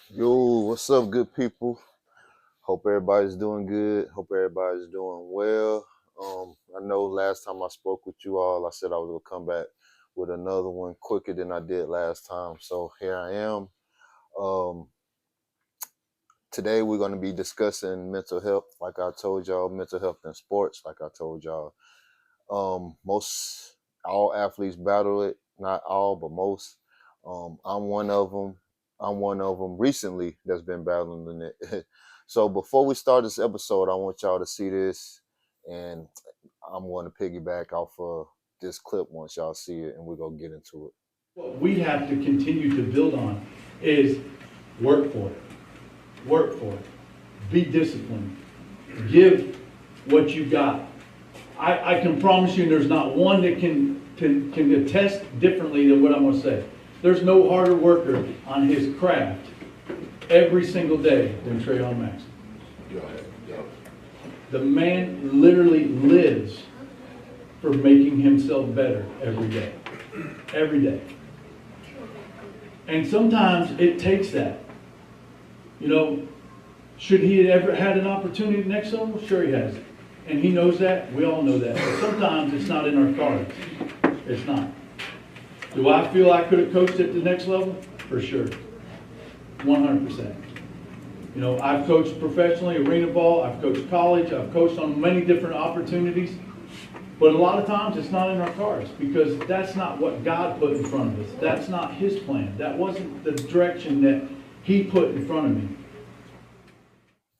Yo, what's up, good people? Hope everybody's doing good. Hope everybody's doing well. I know last time I spoke with you all, I said I was gonna come back with another one quicker than I did last time. So here I am. Um, Today we're gonna be discussing mental health, like I told y'all, mental health in sports, like I told y'all. Most all athletes battle it, not all, but most. I'm one of them. I'm one of them recently that's been battling it. So before we start this episode, I want y'all to see this, and I'm going to piggyback off of this clip once y'all see it, and we're gonna get into it. What we have to continue to build on is work for it. Work for it. Be disciplined. Give what you got. I can promise you there's not one that can attest differently than what I'm going to say. There's no harder worker on his craft every single day than Trayon Max. The man literally lives for making himself better every day. Every day. And sometimes it takes that. You know, should he have ever had an opportunity at the next level? Sure he has. And he knows that. We all know that. But sometimes it's not in our cards. It's not. Do I feel I could have coached at the next level? For sure. 100%. You know, I've coached professionally, arena ball. I've coached college. I've coached on many different opportunities. But a lot of times it's not in our cards because that's not what God put in front of us. That's not his plan. That wasn't the direction that he put in front of me.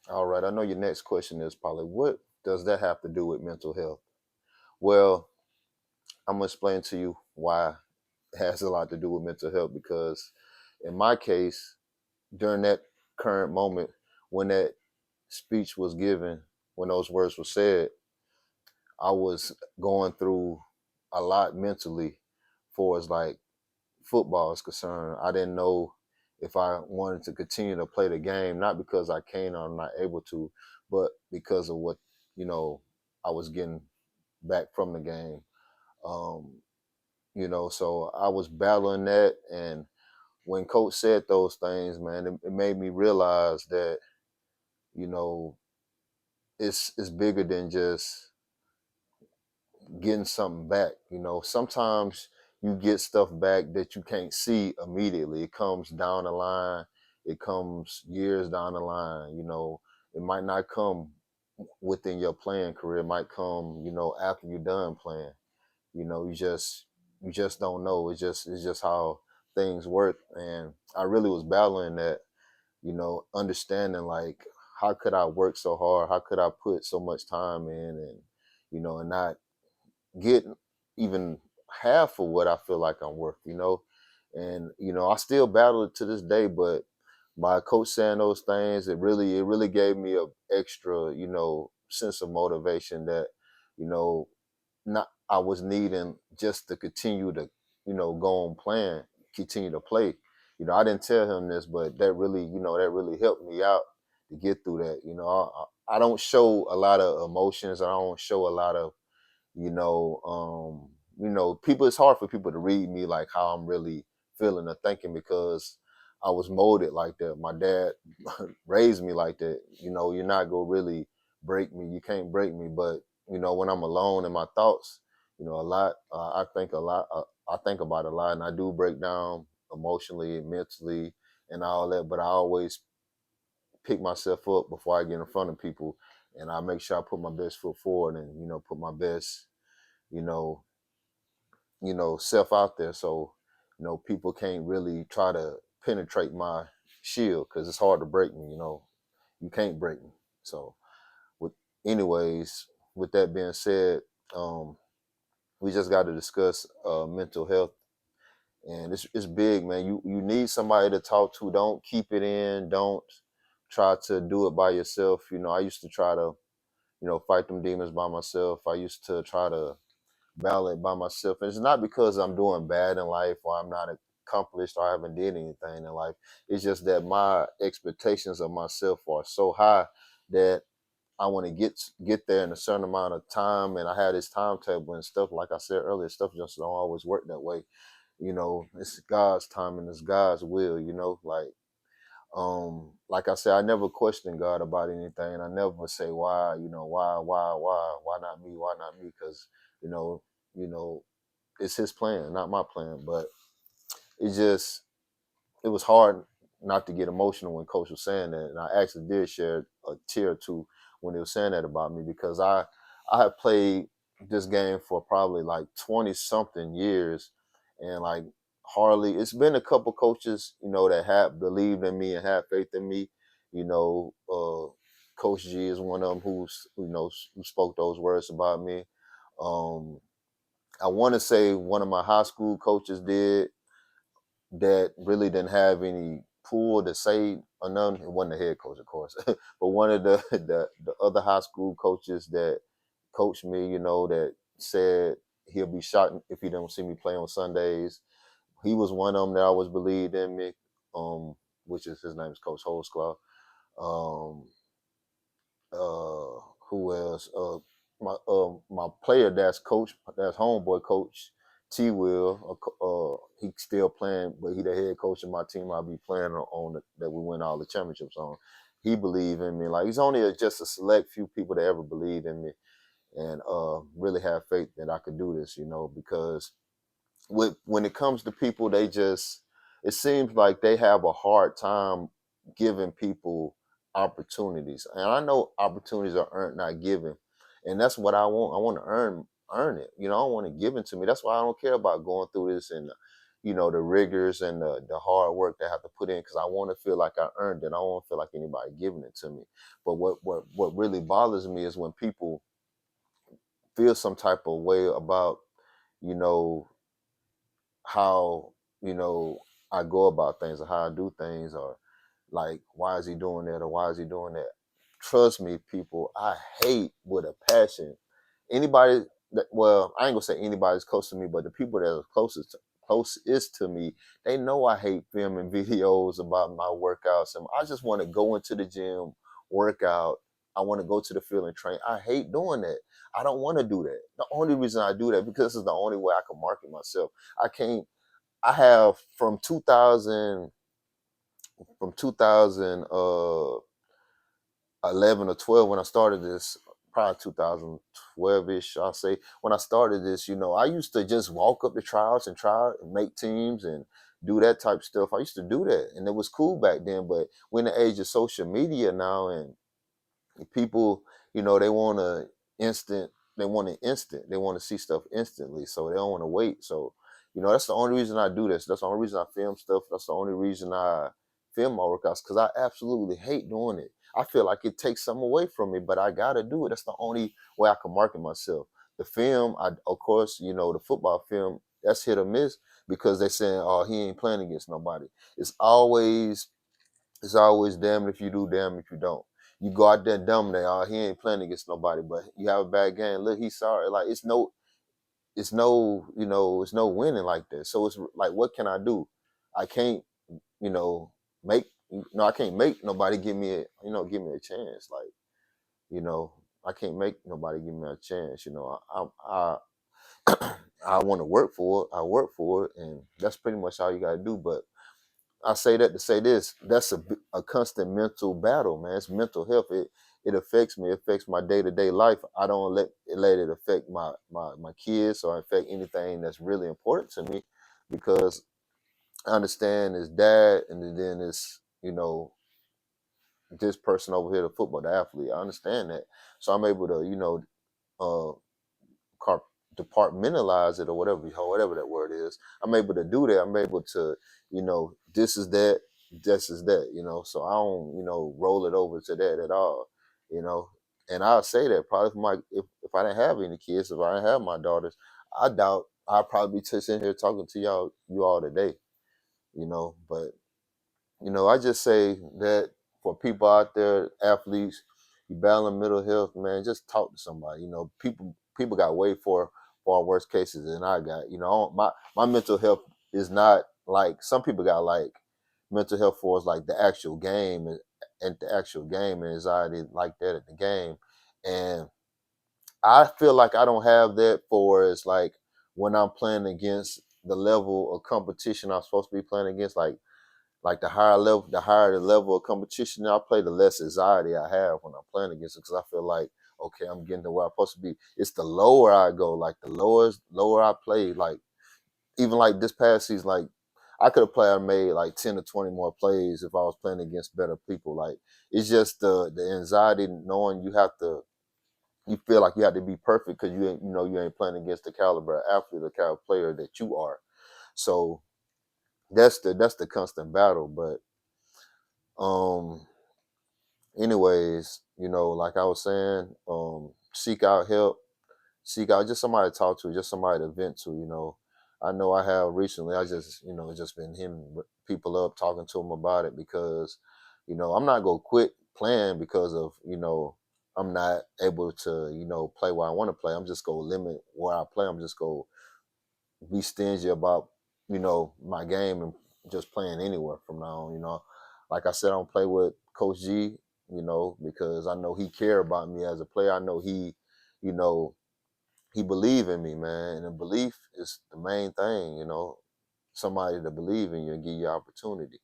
All right, I know your next question is probably, what does that have to do with mental health? Well, I'm gonna explain to you why it has a lot to do with mental health because in my case, during that current moment when that speech was given, when those words were said, I was going through a lot mentally for as like football is concerned. I didn't know if I wanted to continue to play the game, not because I can or I'm not able to, but because of what, you know, I was getting back from the game. Um, so I was battling that, and when coach said those things, man, it made me realize that, you know, it's bigger than just getting something back. Sometimes you get stuff back that you can't see immediately. It comes down the line. It comes years down the line. It might not come within your playing career. It might come, after you're done playing. You just don't know. It's just how things work. And I really was battling that, understanding like how could I work so hard? How could I put so much time in and not get even half of what I feel like I'm worth, And I still battle it to this day, but by coach saying those things, it really gave me a extra, sense of motivation that, you know, not I was needing just to continue to, go on playing, continue to play. I didn't tell him this, but that really helped me out to get through that. I don't show a lot of emotions. I don't show a lot of people. It's hard for people to read me like how I'm really feeling or thinking because I was molded like that. My dad raised me like that. You're not gonna really break me. You can't break me. But when I'm alone in my thoughts, a lot. I think a lot. I think about a lot, and I do break down emotionally and mentally and all that. But I always pick myself up before I get in front of people, and I make sure I put my best foot forward and put my best you know, self out there. So, people can't really try to penetrate my shield because it's hard to break me. You can't break me. So, with anyways, with that being said, um, we just got to discuss mental health, and it's big, man. You need somebody to talk to. Don't keep it in. Don't try to do it by yourself. I used to try to fight them demons by myself. I used to try to battle it by myself. And it's not because I'm doing bad in life or I'm not accomplished or I haven't did anything in life. It's just that my expectations of myself are so high that I want to get there in a certain amount of time. And I had this timetable and stuff. Like I said earlier, stuff just don't always work that way. It's God's time and it's God's will. Like Like I said, I never question God about anything. I never say why, why not me, why not me? Because you know, you know, it's His plan, not my plan. But it just it was hard not to get emotional when Coach was saying that, and I actually did shed a tear or two when he was saying that about me because I had played this game for probably like 20 something years, and like hardly it's been a couple coaches that have believed in me and have faith in me. You know, Coach G is one of them who spoke those words about me. Um, I want to say one of my high school coaches did that really didn't have any pull to say or none. It wasn't the head coach, of course, but one of the other high school coaches that coached me, that said he'll be shocked if he don't see me play on Sundays. He was one of them that always believed in me, which is his name is Coach Holsclaw. Um, who else? My player that's homeboy coach T Will. He still playing, but he the head coach of my team. I'll be playing that we win all the championships on. He believed in me. Like he's only just a select few people that ever believed in me and really have faith that I could do this. Because when it comes to people, it seems like they have a hard time giving people opportunities. And I know opportunities are earned, not given. And that's what I want. I want to earn it. I don't want to give it to me. That's why I don't care about going through this and the rigors and the hard work that I have to put in because I want to feel like I earned it. I don't want to feel like anybody giving it to me. But what really bothers me is when people feel some type of way about, you know, how I go about things or how I do things or like why is he doing that or why is he doing that. Trust me, people, I hate with a passion anybody I ain't gonna say anybody's close to me, but the people that are closest to me, they know I hate filming videos about my workouts and I just want to go into the gym, work out. I want to go to the field and train. I hate doing that. I don't want to do that. The only reason I do that because this is the only way I can market myself. I can't I have from 2011 or 12 when I started this, probably 2012-ish, I'll say. When I started this, I used to just walk up the tryouts and try and make teams and do that type stuff. I used to do that and it was cool back then, but we're in the age of social media now and people, they want an instant. They want to see stuff instantly, so they don't want to wait. So, that's the only reason I do this. That's the only reason I film stuff. That's the only reason I film my workouts because I absolutely hate doing it. I feel like it takes something away from me, but I gotta do it. That's the only way I can market myself. The film, of course, the football film, that's hit or miss because they're saying, "Oh, he ain't playing against nobody." It's always it's always damn if you do, damn if you don't. You go out there and dominate. Oh, he ain't playing against nobody, but you have a bad game. Look, he's sorry. Like it's no winning like that. So it's like, what can I do? I can't, you know, make, I can't make nobody give me a chance. Like, you know, I can't make nobody give me a chance. I want to work for it. I work for it, and that's pretty much all you gotta do. But I say that to say this. That's a constant mental battle, man. It's mental health. It affects me. It affects my day to day life. I don't let it affect my kids or affect anything that's really important to me, because I understand his dad, and then it's this person over here, the football, the athlete. I understand that, so I'm able to uh, car- departmentalize it or whatever that word is. I'm able to do that. I'm able to, this is that, this is that, so I don't, roll it over to that at all, you know. And I'll say that probably if I didn't have any kids, if I didn't have my daughters, I doubt I'd probably be sitting here talking to you all today, but I just say that for people out there, athletes, you battling mental health, man, just talk to somebody. People got way far worse cases than I got. My mental health is not like some people got like mental health for is like the actual game and the actual game and anxiety like that at the game. And I feel like I don't have that for is like when I'm playing against the level of competition I'm supposed to be playing against, like like the higher the level of competition I play, the less anxiety I have when I'm playing against it, because I feel like, okay, I'm getting to where I'm supposed to be. It's the lower I go, like the lower I play, like even like this past season, like I could have played and made like 10 or 20 more plays if I was playing against better people. Like it's just the anxiety knowing you feel like you have to be perfect because you ain't playing against the caliber athlete, the caliber player that you are. So that's the constant battle. But um anyways, like I was saying, seek out help, seek out just somebody to talk to, just somebody to vent to. I know I have recently. I just just been hitting people up, talking to them about it, because I'm not gonna quit playing because of I'm not able to play where I want to play. I'm just gonna limit where I play. I'm just gonna be stingy about my game and just playing anywhere from now on. Like I said, I don't play with Coach G, because I know he care about me as a player. I know you know he believe in me, man, and belief is the main thing. Somebody to believe in you and give you opportunity.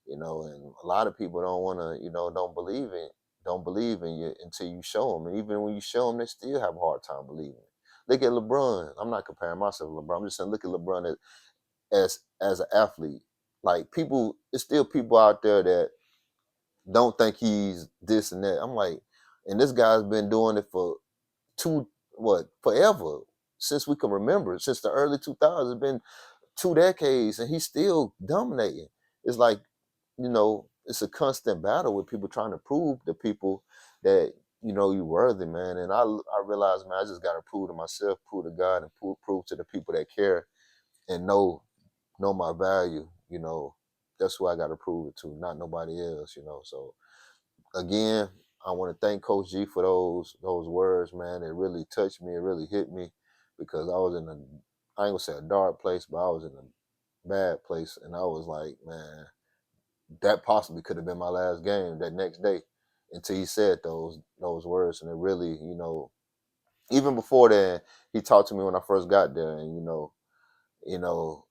And a lot of people don't want to, don't believe in you until you show them, and even when you show them, they still have a hard time believing. Look at LeBron. I'm not comparing myself to LeBron. I'm just saying, look at LeBron as an athlete. Like people, it's still people out there that don't think he's this and that. I'm like, and this guy's been doing it for forever, since we can remember, since the early 2000s. It's been 2 decades, and he's still dominating. It's like, it's a constant battle with people trying to prove to people that you're worthy, man. And I realized, man, I just got to prove to myself, prove to God, and prove to the people that care and know my value. That's who I got to prove it to, not nobody else. So again, I want to thank Coach G for those words, man. It really touched me. It really hit me, because I was in I ain't gonna say a dark place, but I was in a bad place, and I was like, man, that possibly could have been my last game that next day, until he said those words. And it really, even before then, he talked to me when I first got there, and you know,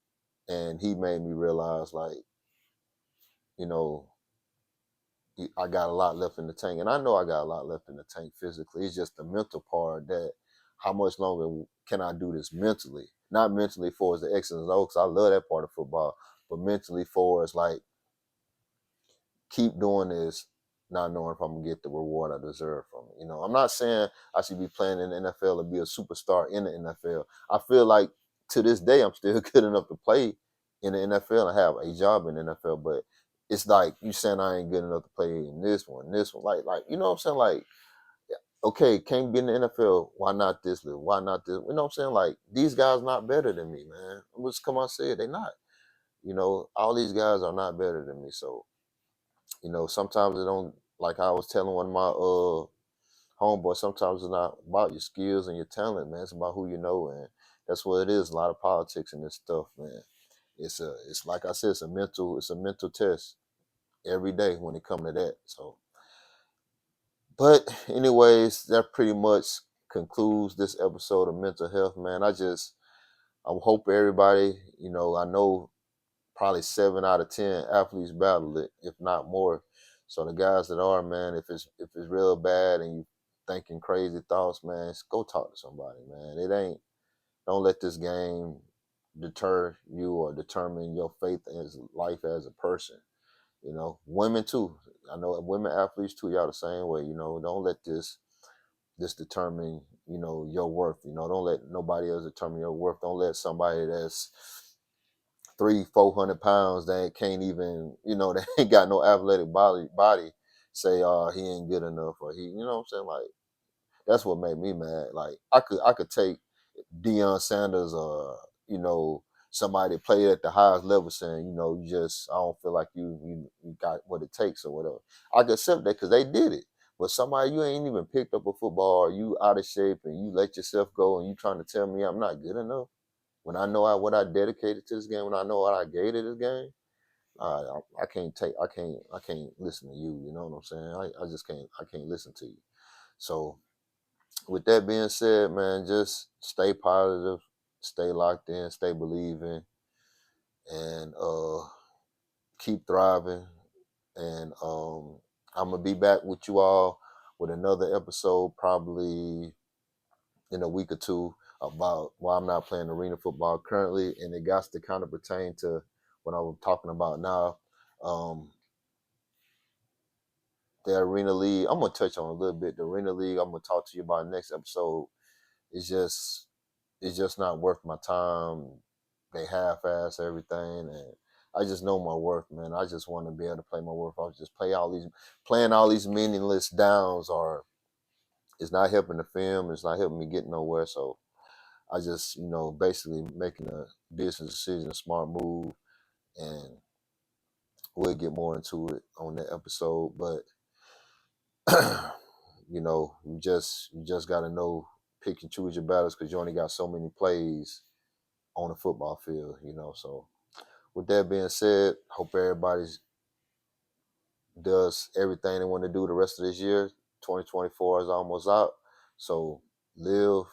and he made me realize, like, you know, I got a lot left in the tank, and I know I got a lot left in the tank physically. It's just the mental part, that how much longer can I do this mentally? Not mentally for as the X's and O's, 'cause I love that part of football, but mentally for as like, keep doing this, not knowing if I'm gonna get the reward I deserve from it. I'm not saying I should be playing in the NFL or be a superstar in the NFL. I feel like to this day I'm still good enough to play in the NFL and have a job in the NFL, but it's like you saying I ain't good enough to play in this one. Like you know what I'm saying? Like, okay, can't be in the NFL. Why not this level? Why not this? You know what I'm saying? Like, these guys not better than me, man. I'm just come on, say it. They not. All these guys are not better than me. So sometimes it don't, like I was telling one of my homeboys, sometimes it's not about your skills and your talent, man. It's about who you know, and that's what it is. A lot of politics in this stuff, man. It's like I said, it's a mental test every day when it comes to that. So, but anyways, that pretty much concludes this episode of Mental Health, man. I hope everybody, I know probably 7 out of 10 athletes battle it, if not more. So the guys that are, man, if it's real bad and you thinking crazy thoughts, man, just go talk to somebody, man. Don't let this game deter you or determine your faith as life as a person. Women too. I know women athletes too, y'all the same way. Don't let this determine, your worth. Don't let nobody else determine your worth. Don't let somebody that's 300-400 pounds that can't even, that ain't got no athletic body say, he ain't good enough, or he, what I'm saying? Like, that's what made me mad. Like, I could take Deion Sanders, or somebody that played at the highest level, saying, I don't feel like you got what it takes or whatever. I could accept that because they did it. But somebody, you ain't even picked up a football, or you out of shape and you let yourself go, and you trying to tell me I'm not good enough when I know what I dedicated to this game, when I know what I gave to this game. I can't listen to you. You know what I'm saying? I just can't listen to you. So with that being said, man, just stay positive, stay locked in, stay believing, and keep thriving, and I'm gonna be back with you all with another episode probably in a week or two about why I'm not playing arena football currently, and it got to kind of pertain to what I'm talking about now. Um, the Arena League, I'm gonna touch on a little bit. The Arena League, I'm gonna talk to you about next episode. It's just it's just not worth my time. They half-ass everything, and I just know my worth, man. I just want to be able to play my worth. I just playing all these meaningless downs, or it's not helping the film. It's not helping me get nowhere. So I just, basically making a business decision, a smart move, and we'll get more into it on that episode. But you just got to know, pick and choose your battles, because you only got so many plays on the football field. So with that being said, hope everybody's does everything they want to do the rest of this year. 2024 is almost out, so live